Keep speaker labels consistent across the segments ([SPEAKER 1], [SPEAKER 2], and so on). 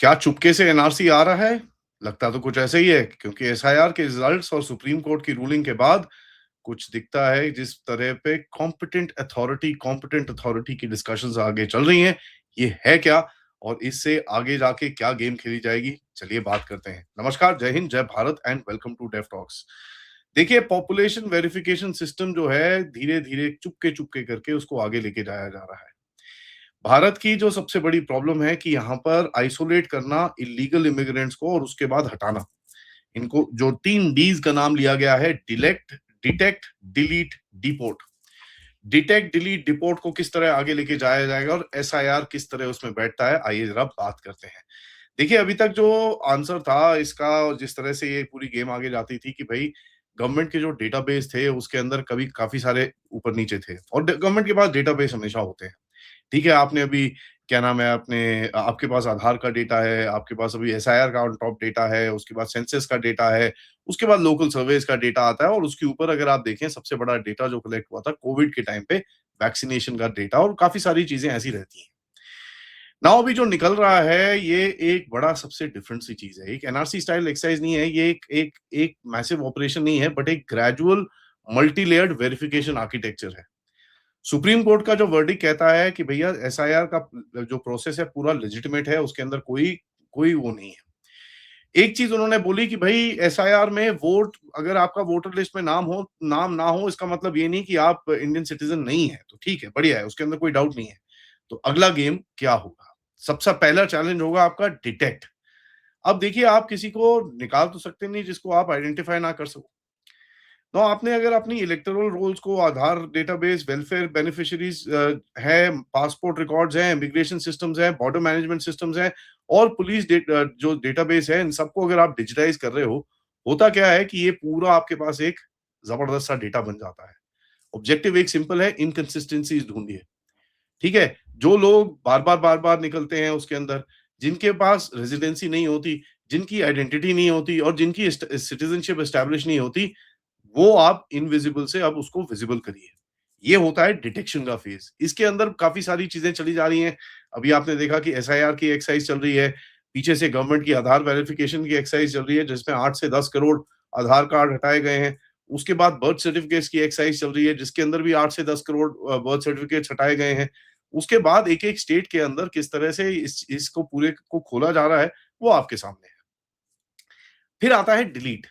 [SPEAKER 1] क्या चुपके से एनआरसी आ रहा है? लगता तो कुछ ऐसा ही है क्योंकि एसआईआर के रिजल्ट्स और सुप्रीम कोर्ट की रूलिंग के बाद कुछ दिखता है जिस तरह पे कॉम्पिटेंट अथॉरिटी की डिस्कशंस आगे चल रही हैं, ये है क्या? और इससे आगे जाके क्या गेम खेली जाएगी? चलिए बात करते हैं। नमस्कार, जय हिंद, जय Bharat and welcome to Deaf Talks. देखिए, पॉपुलेशन वेरिफिकेशन सिस्टम जो है, धीरे-धीरे, चुपके-चुपके करके उसको आगे लेके जाया जा रहा है। भारत की जो सबसे बड़ी प्रॉब्लम है कि यहाँ पर आइसोलेट करना इल्लीगल इमिग्रेंट्स को और उसके बाद हटाना। इनको जो 3 डीज़ का नाम लिया गया है, detect, delete, deport. Detect, delete, deport को किस तरह आगे लेके जाया जाएगा और एसआईआर किस तरह उसमें बैठता है, आइए ज़रा बात करते हैं। देखिए, अभी तक जो आंसर था इसका और जिस तरह से ये पूरी गेम आगे जाती थी कि भई गवर्नमेंट के जो डेटाबेस थे उसके अंदर कभी काफ़ी सारे ऊपर-नीचे थे और ड गवर्नमेंट के पास डेटाबेस हमेशा होते हैं। ठीक है, आपने अभी क्या नाम है आपके पास आधार का डेटा है, आपके पास अभी एसआईआर का ऑन टॉप डेटा है, उसके बाद सेंसस का डेटा है, उसके बाद लोकल सर्वेस का डेटा आता है और उसके ऊपर अगर आप देखें सबसे बड़ा डेटा जो कलेक्ट हुआ था कोविड के टाइम पे वैक्सीनेशन का डेटा और काफ़ी सारी चीज़ें ऐसी रहती हैं। नाउ अभी जो निकल रहा है ये एक बड़ा सबसे डिफरेंट सी चीज़ है। एक एनआरसी स्टाइल एक्सरसाइज नहीं है, ये एक मैसिव ऑपरेशन नहीं है बट एक gradual multi layered verification architecture है। सुप्रीम कोर्ट का जो वर्डिक्ट कहता है कि भैया एसआईआर का जो प्रोसेस है पूरा लेजिटिमेट है, उसके अंदर कोई कोई वो नहीं है। एक चीज़ उन्होंने बोली कि भई एसआईआर में वोट अगर आपका वोटर लिस्ट में नाम ना हो इसका मतलब ये नहीं कि आप इंडियन सिटीज़न नहीं हैं, तो ठीक है, बढ़िया है, उसके अंदर कोई डाउट नहीं है। तो अगला गेम क्या होगा? सबसे पहला चैलेंज होगा आपका डिटेक्ट। अब देखिए आप किसी को निकाल तो सकते नहीं जिसको आप आइडेंटिफाई ना कर सको। तो आपने अगर अपनी इलेक्टोरल रोल्स को आधार डेटाबेस, वेलफेयर बेनिफिशियरीज है, पासपोर्ट रिकॉर्ड्स हैं, इमिग्रेशन सिस्टम्स हैं, बॉर्डर मैनेजमेंट सिस्टम्स हैं और जो डेटाबेस है, इन सबको अगर आप डिजिटाइज कर रहे हो, होता क्या है कि ये पूरा आपके पास एक जबरदस्त सा डेटा बन जाता है। ऑब्जेक्टिव एक सिंपल है, इनकंसिस्टेंसीज ढूंढिए। ठीक है? जो लोग बार-बार निकलते हैं उसके अंदर, जिनके पास रेजिडेंसी नहीं होती, जिनकी आइडेंटिटी नहीं होती और जिनकी सिटीजनशिप एस्टेब्लिश नहीं होती, वो आप इनविजिबल से अब उसको विजिबल करिए। ये होता है डिटेक्शन का फेज़। इसके अंदर काफ़ी सारी चीज़ें चली जा रही हैं। अभी आपने देखा कि एसआईआर की एक्सरसाइज़ चल रही है। पीछे से गवर्नमेंट की आधार वेरिफिकेशन की एक्सरसाइज़ चल रही है जिसमें 8 से 10 करोड़ आधार कार्ड हटाए गए हैं। उसके बाद बर्थ सर्टिफिकेट्स की एक्सरसाइज़ चल रही है जिसके अंदर भी 8 से 10 करोड़ बर्थ सर्टिफिकेट्स हटाए गए हैं। उसके बाद एक-एक स्टेट के अंदर किस तरह से इस इसको पूरे को खोला जा रहा है, वो आपके सामने है। फिर आता है डिलीट।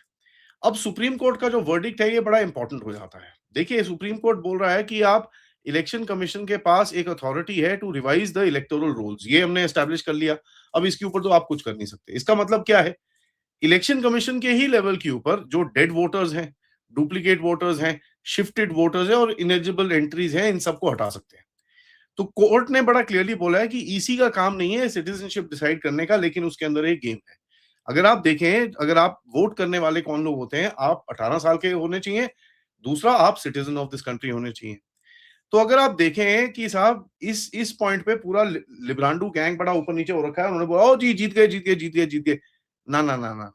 [SPEAKER 1] अब सुप्रीम कोर्ट का जो वर्डिक्ट है ये बड़ा इंपॉर्टेंट हो जाता है। देखिए सुप्रीम कोर्ट बोल रहा है कि आप इलेक्शन कमीशन के पास एक अथॉरिटी है to revise the electoral rules. ये हमने एस्टैब्लिश कर लिया। अब इसके ऊपर तो आप कुछ कर नहीं सकते। इसका मतलब क्या है? इलेक्शन कमीशन के ही लेवल के ऊपर जो डेड वोटर्स हैं, डुप्लीकेट वोटर्स हैं, शिफ्टेड वोटर्स हैं और इनेलिजिबल एंट्रीज हैं, इन सबको हटा सकते हैं। तो कोर्ट ने बड़ा क्लियरली बोला है कि ईसी का काम नहीं है सिटीजनशिप डिसाइड करने का, लेकिन उसके अंदर एक गेम है। अगर आप देखें, अगर आप वोट करने वाले कौन लोग होते हैं, आप 18 साल के होने चाहिए, दूसरा आप सिटीजन ऑफ दिस कंट्री होने चाहिए। तो अगर आप देखें कि साहब इस पॉइंट पे पूरा लिब्रांडू गैंग बड़ा ऊपर नीचे हो रखा है, उन्होंने बोला, "ओ जी, जीत गए, जीत गए, जीत गए, जीत गए।" ना, ना, ना, ना।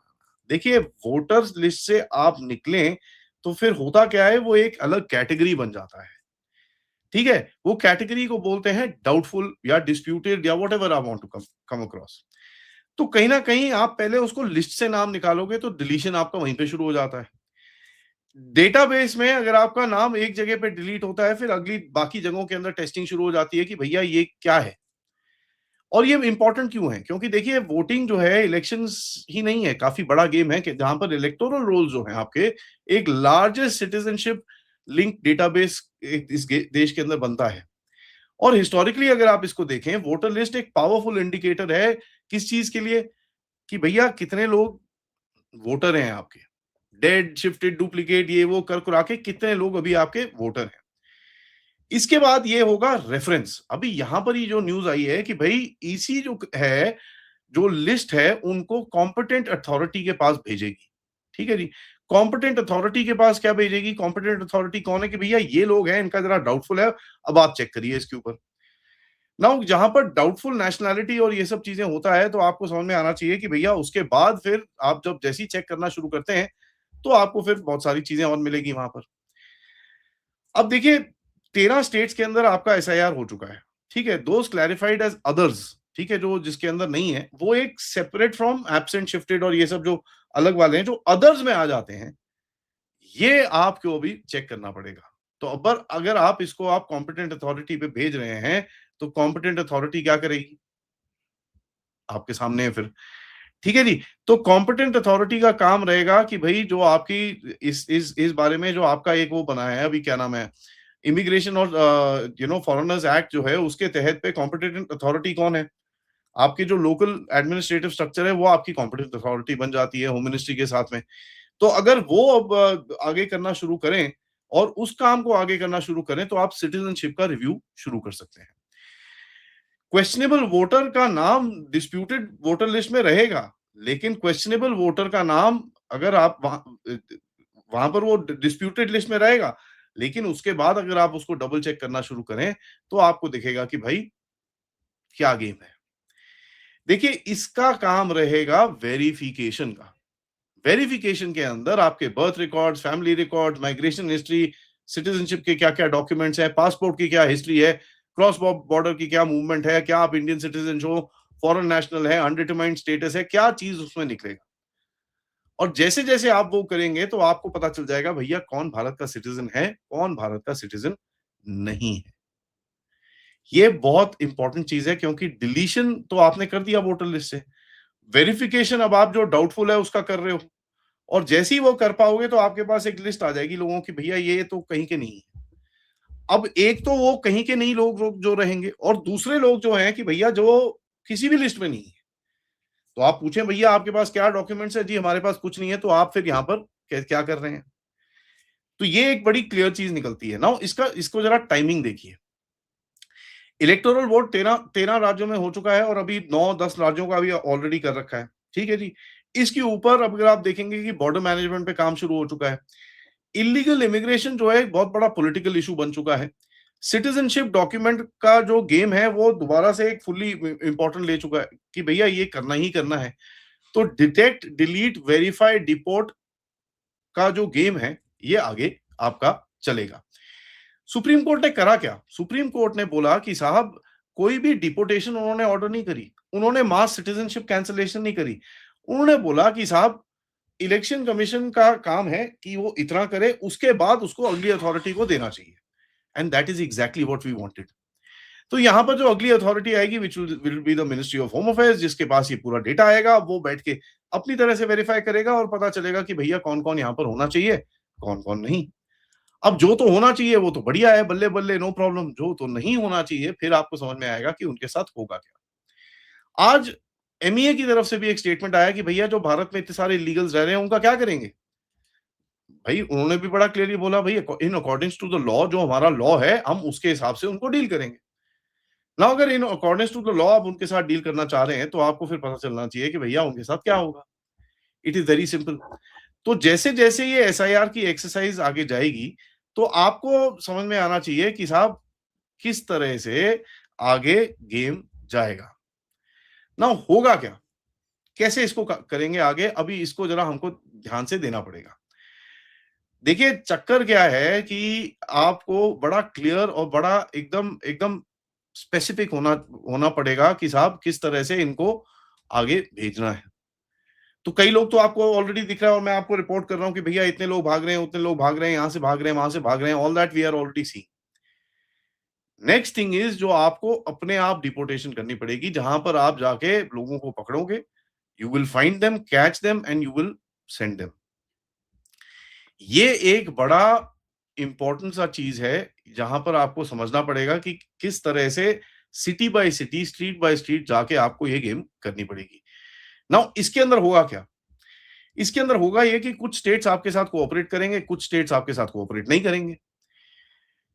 [SPEAKER 1] देखिए, वोटर्स लिस्ट से आप निकलें, तो फिर होता क्या है, वो एक अलग कैटेगरी बन जाता है। ठीक है? वो कैटेगरी को बोलते हैं डाउटफुल या डिस्प्यूटेड या whatever I want to come come across. तो कहीं न कहीं आप पहले उसको लिस्ट से नाम निकालोगे तो डिलीशन आपका वहीं पे शुरू हो जाता है। डेटाबेस में अगर आपका नाम एक जगह पे डिलीट होता है, फिर अगली बाकी जगहों के अंदर टेस्टिंग शुरू हो जाती है कि भैया ये क्या है? और ये इम्पोर्टेंट क्यों है? क्योंकि देखिए वोटिंग जो है इलेक्शंस ही नहीं है, काफ़ी बड़ा गेम है कि जहाँ पर इलेक्टोरल रोल्स जो हैं आपके, एक लार्जेस्ट सिटीज़नशिप लिंक डेटाबेस एक इस गे देश के अंदर बनता है। और हिस्टोरिकली अगर आप इसको देखें, वोटर लिस्ट एक पावरफुल इंडिकेटर है, किस चीज़ के लिए? कि भैया कितने लोग वोटर हैं आपके। डेड, शिफ्टेड, डुप्लीकेट ये वो कर-कुरा के कितने लोग अभी आपके वोटर हैं। इसके बाद ये होगा रेफरेंस। अभी यहाँ पर ये जो न्यूज़ आई है कि भई ईसी जो है, जो लिस्ट है उनको कॉम्पिटेंट अथॉरिटी के पास भेजेगी। ठीक है जी? कॉम्पिटेंट अथॉरिटी के पास क्या भेजेगी? कॉम्पिटेंट अथॉरिटी कौन है कि भैया ये लोग हैं, इनका ज़रा डाउटफुल है, अब आप चेक करिए इसके ऊपर। नाउ जहाँ पर डाउटफुल नेशनैलिटी और ये सब चीज़ें होता है, तो आपको समझ में आना चाहिए कि भैया उसके बाद फिर आप जब जैसे ही चेक करना शुरू करते हैं, तो आपको फिर बहुत सारी चीज़ें और मिलेगी वहाँ पर। अब देखिए 13 स्टेट्स के अंदर आपका एसआईआर हो चुका है, ठीक है? दोज़ क्लैरिफाइड एज़ अदर्स, ठीक है, जो जिसके अंदर नहीं है, वो एक सेपरेट फ्रॉम एब्सेंट, शिफ्टेड और ये सब जो अलग वाले हैं, जो अदर्स में आ जाते हैं, ये आपको अभी चेक करना पड़ेगा। तो अगर आप इसको आप कॉम्पिटेंट अथॉरिटी पे भेज रहे हैं, तो कॉम्पिटेंट अथॉरिटी क्या करेगी? आपके सामने है फिर। ठीक है जी। तो कॉम्पिटेंट अथॉरिटी का काम रहेगा कि भई जो आपकी इस बारे में जो आपका एक वो बना है, अभी क्या नाम है, इमिग्रेशन और फॉरेनर्स एक्ट जो है, उसके तहत पे कॉम्पिटेंट अथॉरिटी कौन है? आपके जो लोकल एडमिनिस्ट्रेटिव स्ट्रक्चर है, वो आपकी कॉम्पिटेंट अथॉरिटी बन जाती है होम मिनिस्ट्री के साथ में। तो अगर वो अब आगे करना शुरू करें और उस काम को आगे करना शुरू करें, तो आप सिटीजनशिप का रिव्यू शुरू कर सकते हैं। क्वेश्चनेबल वोटर का नाम डिस्प्यूटेड वोटर लिस्ट में रहेगा, लेकिन क्वेश्चनेबल वोटर का नाम अगर आप वहां पर वो डिस्प्यूटेड लिस्ट में रहेगा, लेकिन उसके बाद अगर आप उसको डबल चेक करना शुरू करें, तो आपको दिखेगा कि भाई क्या गेम है। देखिए, इसका काम रहेगा वेरिफिकेशन का। वेरिफिकेशन के अंदर आपके birth records, family records, migration history, citizenship के क्या-क्या डॉक्यूमेंट्स हैं, पासपोर्ट की क्या हिस्ट्री है, क्रॉस बॉर्डर की क्या मूवमेंट है, क्या आप इंडियन सिटीजन हो, फॉरेन नेशनल है, अनडिटरमाइंड स्टेटस है, क्या चीज उसमें निकलेगा। और जैसे-जैसे आप वो करेंगे, तो आपको पता चल जाएगा भैया कौन भारत का सिटीजन है, कौन भारत का सिटीजन नहीं है। ये बहुत इंपॉर्टेंट चीज है, क्योंकि डिलीशन तो आपने कर दिया वोटर लिस्ट से। वेरिफिकेशन अब आप जो डाउटफुल है उसका कर रहे हो। और जैसे ही वो कर पाओगे, तो आपके पास एक लिस्ट आ जाएगी लोगों की, भैया ये तो कहीं के नहीं है। अब एक तो वो कहीं के नहीं लोग जो रहेंगे, और दूसरे लोग जो हैं कि भैया जो किसी भी लिस्ट में नहीं है। तो आप पूछें भैया आपके पास क्या डॉक्यूमेंट्स है? जी हमारे पास कुछ नहीं है। तो आप फिर यहाँ पर क्या कर रहे हैं? तो ये एक बड़ी क्लियर चीज निकलती है। नाउ इसको जरा टाइमिंग देखिए। इलेक्टोरल वोट 13 राज्यों में हो चुका है, और अभी 9-10 राज्यों का भी ऑलरेडी कर रखा है। ठीक है जी। इसके ऊपर अब अगर आप देखेंगे कि बॉर्डर मैनेजमेंट पे काम शुरू हो चुका है। इलीगल इमिग्रेशन जो है एक बहुत बड़ा पॉलिटिकल इशू बन चुका है। सिटीजनशिप डॉक्यूमेंट का जो गेम है, वो दोबारा से एक फुल्ली इंपॉर्टेंट ले चुका है कि भैया ये करना ही करना है। तो डिटेक्ट, डिलीट, वेरीफाई, डिपोर्ट का जो गेम है, ये आगे आपका चलेगा। सुप्रीम कोर्ट ने करा क्या? सुप्रीम कोर्ट ने बोला कि साहब कोई भी डिपोर्टेशन उन्होंने ऑर्डर नहीं करी, उन्होंने मास सिटीजनशिप कैंसलेशन नहीं करी। उन्होंने बोला कि साहब इलेक्शन कमीशन का काम है कि वो इतना करे, उसके बाद उसको अगली अथॉरिटी को देना चाहिए। And that is exactly what we wanted. तो यहां पर जो अगली अथॉरिटी आएगी, which will be the Ministry of Home Affairs, जिसके पास ये पूरा डेटा आएगा, वो बैठ के अपनी तरह से वेरीफाई करेगा और पता चलेगा कि भैया कौन कौन यहाँ पर होना चाहिए, कौन कौन नहीं। अब जो तो होना चाहिए वो तो बढ़िया है, बल्ले बल्ले, नो प्रॉब्लम। जो तो नहीं होना चाहिए, फिर आपको समझ में आएगा कि उनके साथ होगा क्या। आज एमईए की तरफ से भी एक स्टेटमेंट आया कि भैया जो भारत में इतने सारे इलीगल्स रह रहे हैं, उनका क्या करेंगे। भाई उन्होंने भी बड़ा क्लियरली बोला, भाई इन अकॉर्डिंग्स टू द लॉ, जो हमारा लॉ है, हम उसके हिसाब से उनको डील करेंगे ना। अगर इन अकॉर्डिंग्स टू द लॉ आप उनके साथ डील करना चाह रहे हैं, तो आपको फिर पता चलना चाहिए कि भैया उनके साथ क्या होगा। It is very simple. तो जैसे जैसे ये एसआईआर की एक्सरसाइज आगे जाएगी, तो आपको समझ में आना चाहिए कि साहब किस तरह से आगे गेम जाएगा। ना होगा क्या, कैसे इसको करेंगे आगे, अभी इसको जरा हमको ध्यान से देना पड़ेगा। देखिए चक्कर क्या है कि आपको बड़ा क्लियर और बड़ा एकदम एकदम स्पेसिफिक होना होना पड़ेगा कि साहब किस तरह से इनको आगे भेजना है। तो कई लोग तो आपको ऑलरेडी दिख रहा है, और मैं आपको रिपोर्ट कर रहा हूं कि भैया इतने लोग भाग रहे हैं, उतने लोग भाग रहे हैं, यहां से भाग रहे हैं, वहां से भाग रहे हैं। All that we are already see. Next thing is, जो आपको अपने आप डिपोर्टेशन करनी पड़ेगी, जहां पर आप जाके लोगों को पकड़ोगे, you will find them, catch them, and you will send them. ये एक बड़ा इंपॉर्टेंट सा चीज है, जहां पर आपको समझना पड़ेगा कि किस तरह से city by city, street by street जाके आपको ये गेम करनी पड़ेगी। नाउ इसके अंदर होगा क्या? इसके अंदर होगा ये कि कुछ स्टेट्स आपके साथ कोऑपरेट करेंगे, कुछ स्टेट्स आपके साथ कोऑपरेट नहीं करेंगे।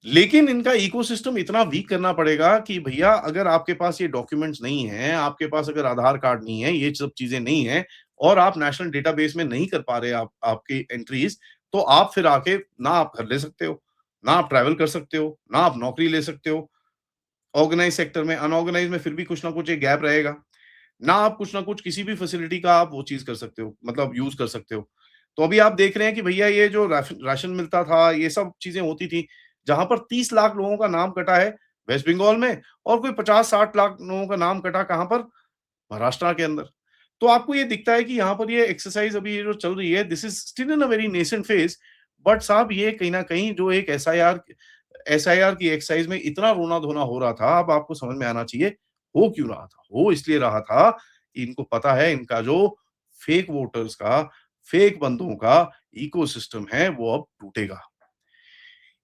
[SPEAKER 1] लेकिन इनका इकोसिस्टम इतना वीक करना पड़ेगा कि भैया अगर आपके पास ये डॉक्यूमेंट्स नहीं है, आपके पास अगर आधार कार्ड नहीं है, ये सब चीजें नहीं है, और आप नेशनल डेटाबेस में नहीं कर पा रहे आपकी एंट्रीज, तो आप फिर आके ना आप घर ले सकते हो, ना आप ट्रैवल कर सकते हो, ना आप नौकरी ले सकते हो ऑर्गेनाइज सेक्टर में। अनऑर्गेनाइज में फिर भी कुछ ना कुछ एक गैप रहेगा। ना आप कुछ ना कुछ किसी भी फैसिलिटी का आप वो चीज कर सकते हो, मतलब यूज कर सकते हो। तो अभी आप देख रहे हैं कि भैया ये जो राशन राशन मिलता था, ये सब चीजें होती थी, जहां पर 30 लाख लोगों का नाम कटा है, वेस्ट बंगाल में, और कोई 50-60 लाख लोगों का नाम कटा कहाँ पर? महाराष्ट्र के अंदर। तो आपको ये दिखता है कि यहाँ पर ये एक्सरसाइज़ अभी ये जो चल रही है, this is still in a very nascent phase, but साहब ये कहीं न कहीं जो एक एसआईआर की एक्सरसाइज़ में इतना रोना-धोना हो रहा था, अब आपको समझ में आना चाहिए, हो क्यों रहा था? हो इसलिए रहा था कि इनको पता है इनका जो फेक वोटर्स का, फेक बंदों का इकोसिस्टम है, वो अब टूटेगा।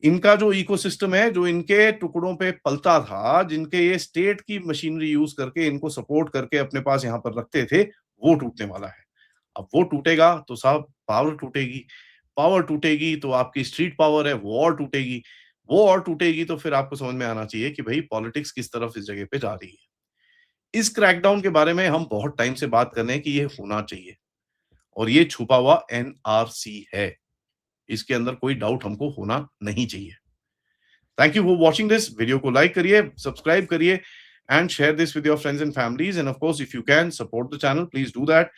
[SPEAKER 1] इनका जो इकोसिस्टम है, जो इनके टुकड़ों पे पलता था, जिनके ये स्टेट की मशीनरी यूज़ करके इनको सपोर्ट करके अपने पास यहाँ पर रखते थे, वो टूटने वाला है। अब वो टूटेगा तो साहब पावर टूटेगी, पावर टूटेगी तो आपकी स्ट्रीट पावर है वो और टूटेगी, वो और टूटेगी तो फिर आपको समझ में आना चाहिए कि भई पॉलिटिक्स किस तरफ इस जगह पे जा रही है। इस क्रैकडाउन के बारे में हम बहुत टाइम से बात कर रहे हैं कि ये होना चाहिए और ये छुपा हुआ एनआरसी है। इसके अंदर कोई डाउट हमको होना नहीं चाहिए। Thank you for watching this. Video को लाइक करिए, सब्सक्राइब करिए and share this with your friends and families end of course if you can support the channel please do that.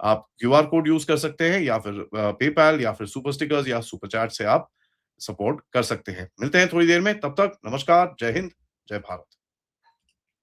[SPEAKER 1] आप क्यूआर कोड यूज कर सकते हैं या फिर PayPal या फिर सुपर स्टिकर्स या सुपर चैट से आप सपोर्ट कर सकते हैं। मिलते हैं थोड़ी देर में, तब तक नमस्कार, जय हिंद, जय भारत।